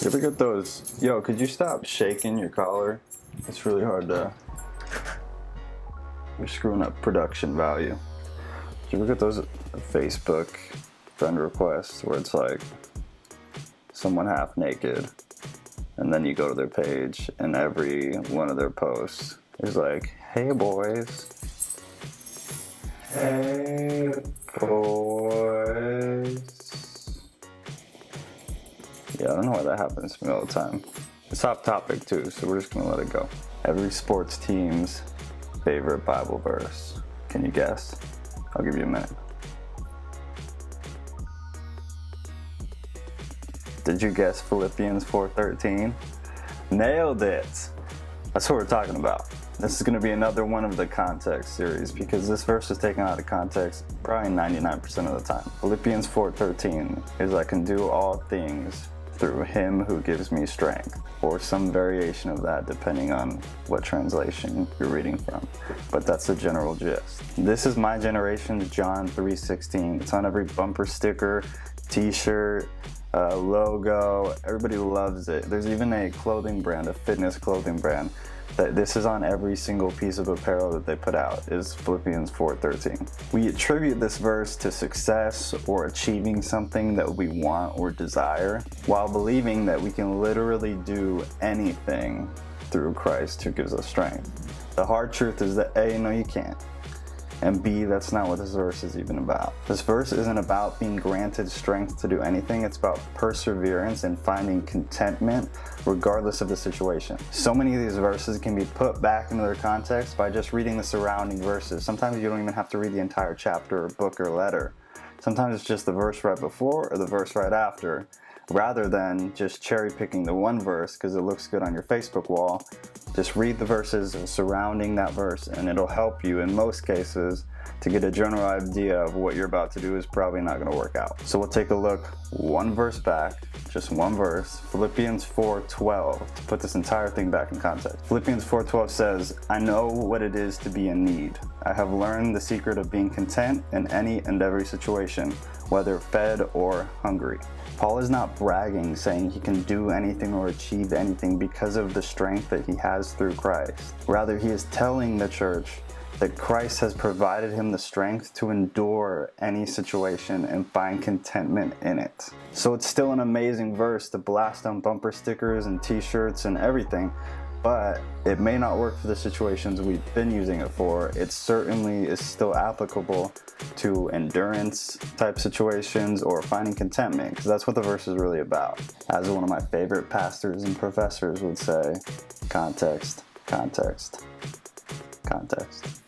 You ever get those? Yo, could you stop shaking your collar? It's really hard to. You're screwing up production value. You ever get those Facebook friend requests where it's like someone half naked, and then you go to their page, and every one of their posts is like, "Hey boys, hey boys." Yeah, I don't know why that happens to me all the time. It's off topic too, so we're just gonna let it go. Every sports team's favorite Bible verse. Can you guess? I'll give you a minute. Did you guess Phillipians 4:13? Nailed it! That's what we're talking about. This is going to be another one of the Contex series because this verse is taken out of context probably 99% of the time. Philippians 4:13 is I can do all things through him who gives me strength, or some variation of that depending on what translation you're reading from, but that's the general gist. This is my generation's John 3:16. It's on every bumper sticker, t-shirt, logo. Everybody loves it. There's even a clothing brand, a fitness clothing brand, that this is on every single piece of apparel that they put out, is Philippians 4:13. We attribute this verse to success or achieving something that we want or desire, while believing that we can literally do anything through Christ who gives us strength. The hard truth is that A, no you can't, and B, that's not what this verse is even about. This verse isn't about being granted strength to do anything. It's about perseverance and finding contentment regardless of the situation. So many of these verses can be put back into their context by just reading the surrounding verses. Sometimes you don't even have to read the entire chapter or book or letter. Sometimes it's just the verse right before or the verse right after, rather than just cherry picking the one verse because it looks good on your Facebook wall. Just read the verses surrounding that verse and it'll help you in most cases to get a general idea of what you're about to do is probably not going to work out. So we'll take a look one verse back, just one verse, Philippians 4:12, to put this entire thing back in context. Philippians 4:12 says, I know what it is to be in need. I have learned the secret of being content in any and every situation, whether fed or hungry. Paul is not bragging, saying he can do anything or achieve anything because of the strength that he has through Christ. Rather, he is telling the church that Christ has provided him the strength to endure any situation and find contentment in it. So it's still an amazing verse to blast on bumper stickers and t-shirts and everything, but it may not work for the situations we've been using it for. It certainly is still applicable to endurance type situations or finding contentment, because that's what the verse is really about. As one of my favorite pastors and professors would say, context, context, context.